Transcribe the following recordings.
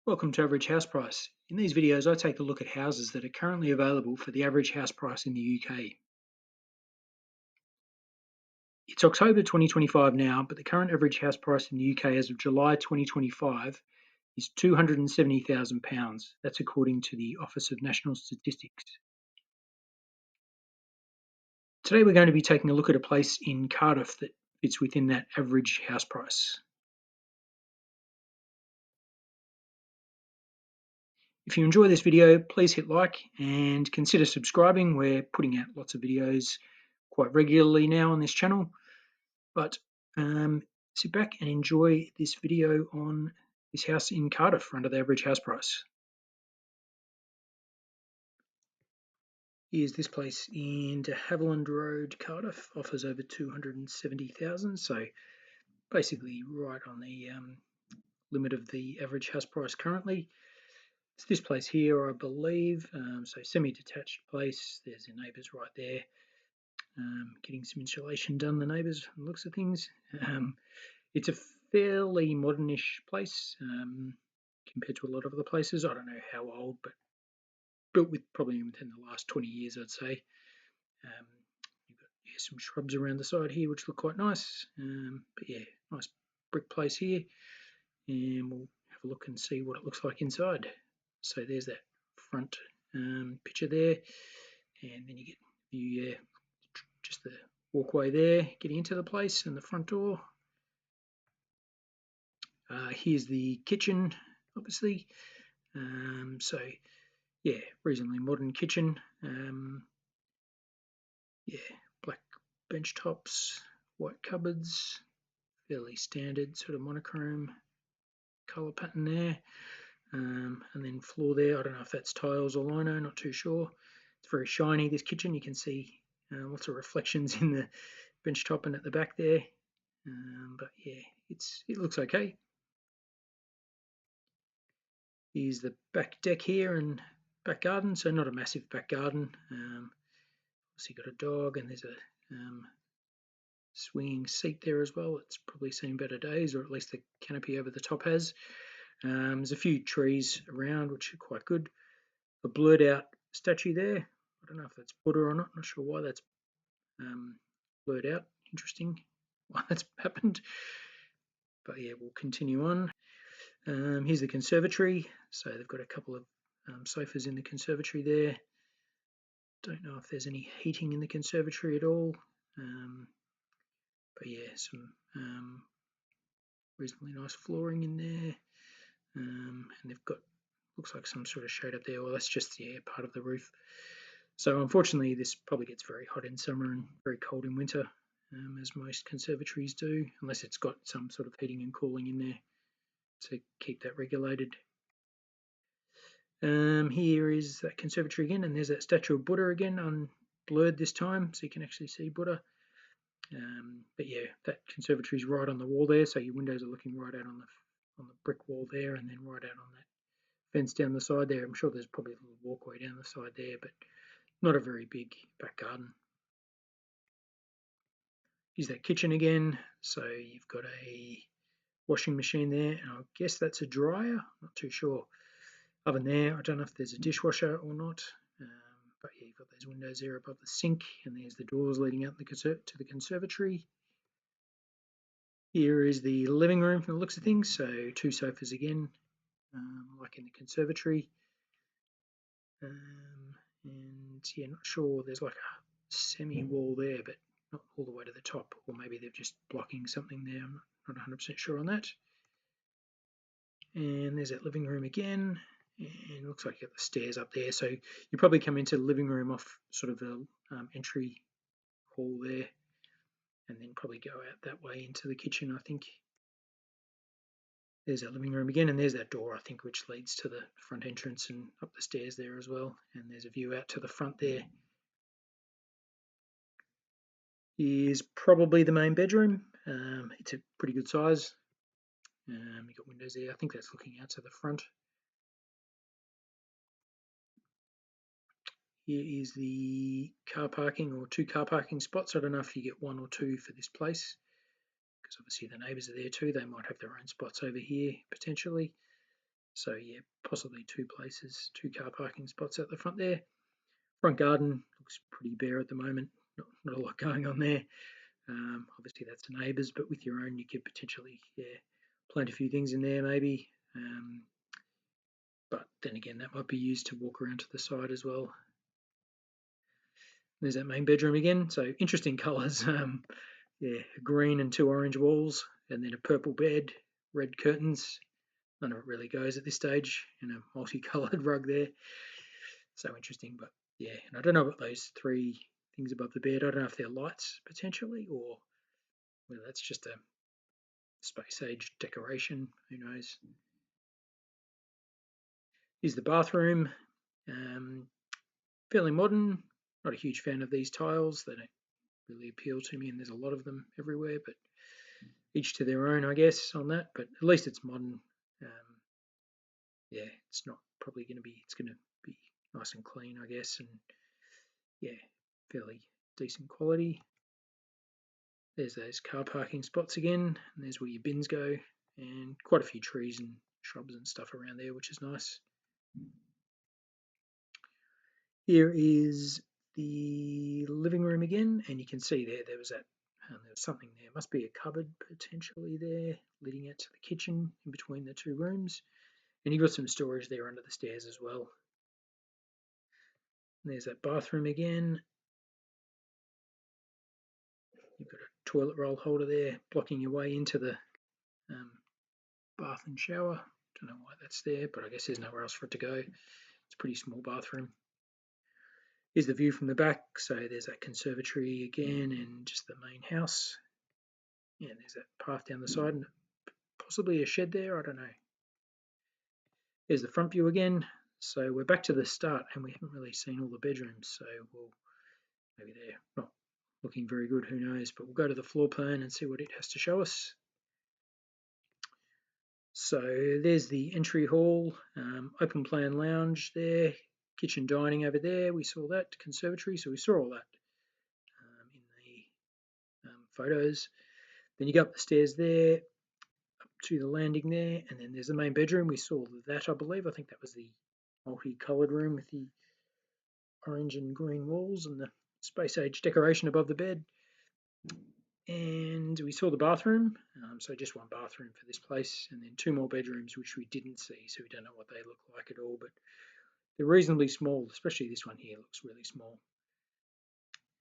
Welcome to Average House Price. In these videos, I take a look at houses that are currently available for the average house price in the UK. It's October 2025 now, but the current average house price in the UK as of July 2025 is £270,000. That's according to the Office of National Statistics. Today we're going to be taking a look at a place in Cardiff that fits within that average house price. If you enjoy this video, please hit like and consider subscribing. We're putting out lots of videos quite regularly now on this channel, but sit back and enjoy this video on this house in Cardiff under the average house price. Here's this place in De Havilland Road, Cardiff, offers over 270,000, so basically right on the limit of the average house price currently. It's this place here, I believe, so semi-detached place. There's the neighbours right there, getting some insulation done, the neighbours, from the looks of things. It's a fairly modernish place compared to a lot of other places. I don't know how old, but built probably within the last 20 years, I'd say. You've got some shrubs around the side here, which look quite nice. But yeah, nice brick place here, and we'll have a look and see what it looks like inside. So there's that front picture there, and then you get view, just the walkway there, getting into the place, and the front door. Here's the kitchen, obviously. So yeah, reasonably modern kitchen. Yeah, black bench tops, white cupboards, fairly standard sort of monochrome colour pattern there. And then floor there, I don't know if that's tiles or lino, not too sure. It's very shiny, this kitchen. You can see lots of reflections in the bench top and at the back there. But yeah, it looks okay. Here's the back deck here and back garden, so not a massive back garden. Also got a dog, and there's a swinging seat there as well. It's probably seen better days, or at least the canopy over the top has. There's a few trees around, which are quite good. A blurred out statue there. I don't know if that's Buddha or not. Not sure why that's blurred out. Interesting why that's happened. But yeah, we'll continue on. Here's the conservatory. So they've got a couple of sofas in the conservatory there. Don't know if there's any heating in the conservatory at all. But yeah, some reasonably nice flooring in there. And they've got, looks like some sort of shade up there. Well, that's just part of the roof. So unfortunately, this probably gets very hot in summer and very cold in winter, as most conservatories do, unless it's got some sort of heating and cooling in there to keep that regulated. Here is that conservatory again, and there's that statue of Buddha again, unblurred this time, so you can actually see Buddha. But yeah, that conservatory is right on the wall there, so your windows are looking right out on the brick wall there, and then right out on that fence down the side there. I'm sure there's probably a little walkway down the side there, but not a very big back garden. Here's that kitchen again. So you've got a washing machine there, and I guess that's a dryer. Not too sure. Oven there. I don't know if there's a dishwasher or not. But yeah, you've got those windows there above the sink, and there's the doors leading out to the conservatory. Here is the living room from the looks of things. So two sofas again, like in the conservatory. And yeah, not sure. There's like a semi-wall there, but not all the way to the top. Or maybe they're just blocking something there. I'm not 100% sure on that. And there's that living room again. And it looks like you've got the stairs up there. So you probably come into the living room off sort of the entry hall there, and then probably go out that way into the kitchen, I think. There's that living room again, and there's that door, I think, which leads to the front entrance and up the stairs there as well. And there's a view out to the front there. Is probably the main bedroom. It's a pretty good size. You've got windows there. I think that's looking out to the front. Here is the car parking, or two car parking spots. I don't know if you get one or two for this place, because obviously the neighbours are there too. They might have their own spots over here potentially. So yeah, possibly two places, two car parking spots at the front there. Front garden looks pretty bare at the moment. Not a lot going on there. Obviously that's the neighbours, but with your own you could potentially plant a few things in there maybe. But then again, that might be used to walk around to the side as well. There's that main bedroom again. So interesting colours. Green and two orange walls, and then a purple bed, red curtains. None of it really goes at this stage, and a multicoloured rug there. So interesting, but yeah, and I don't know what those three things above the bed. I don't know if they're lights potentially, or whether that's just a space age decoration. Who knows? Here's the bathroom. Fairly modern. Not a huge fan of these tiles. They don't really appeal to me, and there's a lot of them everywhere, but each to their own, I guess, on that. But at least it's modern. It's not probably going to be, it's going to be nice and clean, I guess, and fairly decent quality. There's those car parking spots again, and there's where your bins go, and quite a few trees and shrubs and stuff around there, which is nice. Here is the living room again, and you can see there was something there. Must be a cupboard potentially there, leading out to the kitchen in between the two rooms. And you've got some storage there under the stairs as well. And there's that bathroom again. You've got a toilet roll holder there, blocking your way into the bath and shower. Don't know why that's there, but I guess there's nowhere else for it to go. It's a pretty small bathroom. Here's the view from the back. So there's that conservatory again and just the main house. Yeah, there's that path down the side and possibly a shed there. I don't know. Here's the front view again. So we're back to the start and we haven't really seen all the bedrooms. So maybe they're not looking very good, who knows. But we'll go to the floor plan and see what it has to show us. So there's the entry hall, open plan lounge there, kitchen dining over there. We saw that, conservatory, so we saw all that in the photos. Then you go up the stairs there, up to the landing there, and then there's the main bedroom. We saw that, I believe. I think that was the multi-coloured room with the orange and green walls and the space age decoration above the bed. And we saw the bathroom, so just one bathroom for this place, and then two more bedrooms which we didn't see, so we don't know what they look like at all, but they're reasonably small, especially this one here looks really small.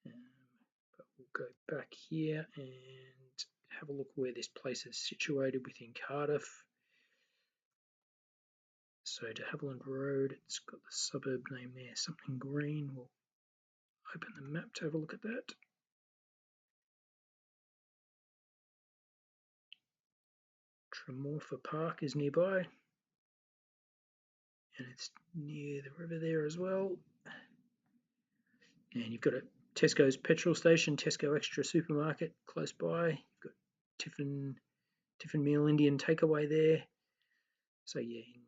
But we'll go back here and have a look where this place is situated within Cardiff. So de Havilland Road, it's got the suburb name there, something green. We'll open the map to have a look at that. Tremorfa Park is nearby, and it's near the river there as well. And you've got a Tesco's petrol station, Tesco Extra supermarket close by. You've got Tiffin Meal Indian takeaway there. So yeah, in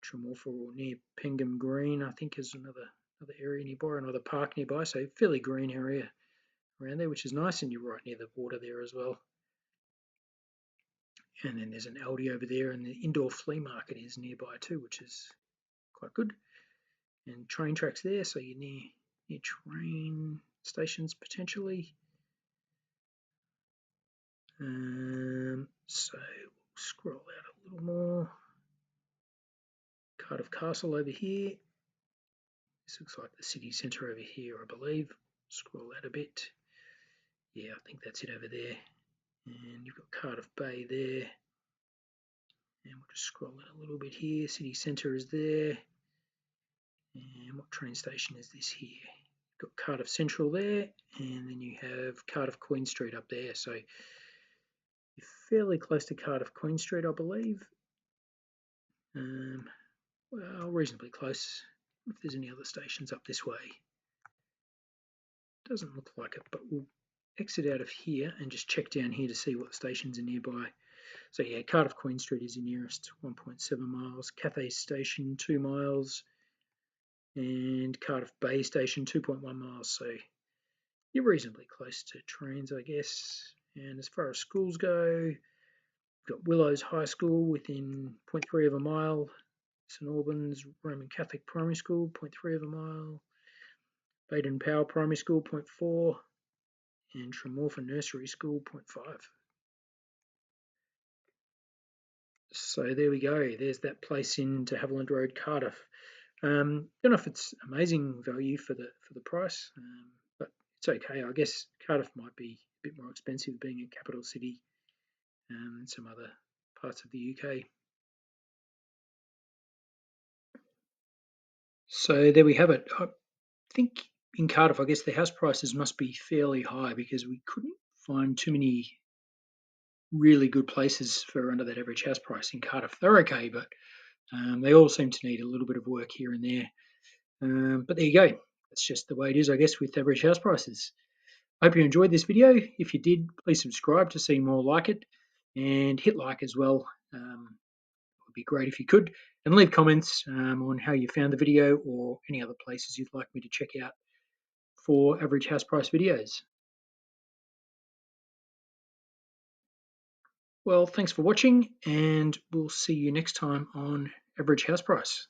Tremorfa or near Pengham Green, I think is another area nearby, another park nearby. So fairly green area around there, which is nice, and you're right near the water there as well. And then there's an Aldi over there, and the indoor flea market is nearby too, which is quite good. And train tracks there, so you're near train stations potentially. So we'll scroll out a little more. Cardiff Castle over here. This looks like the city centre over here, I believe. Scroll out a bit. Yeah, I think that's it over there. And you've got Cardiff Bay there. And we'll just scroll out a little bit here. City centre is there. And what train station is this here? You've got Cardiff Central there. And then you have Cardiff Queen Street up there. So you're fairly close to Cardiff Queen Street, I believe. Well, reasonably close. If there's any other stations up this way. Doesn't look like it, but we'll exit out of here and just check down here to see what stations are nearby. So yeah, Cardiff Queen Street is your nearest, 1.7 miles. Cathay Station, 2 miles. And Cardiff Bay Station, 2.1 miles. So you're reasonably close to trains, I guess. And as far as schools go, we've got Willows High School within 0.3 of a mile. St Albans Roman Catholic Primary School, 0.3 of a mile. Baden Powell Primary School, 0.4. And Tremorfa Nursery School, 0.5. So there we go. There's that place in De Havilland Road, Cardiff. Don't know if it's amazing value for the price, but it's okay. I guess Cardiff might be a bit more expensive being a capital city and some other parts of the UK. So there we have it. I think in Cardiff, I guess the house prices must be fairly high because we couldn't find too many really good places for under that average house price in Cardiff. They're okay, but they all seem to need a little bit of work here and there. But there you go. That's just the way it is, I guess, with average house prices. I hope you enjoyed this video. If you did, please subscribe to see more like it and hit like as well. It would be great if you could. And leave comments on how you found the video or any other places you'd like me to check out for average house price videos. Well, thanks for watching, and we'll see you next time on average house price.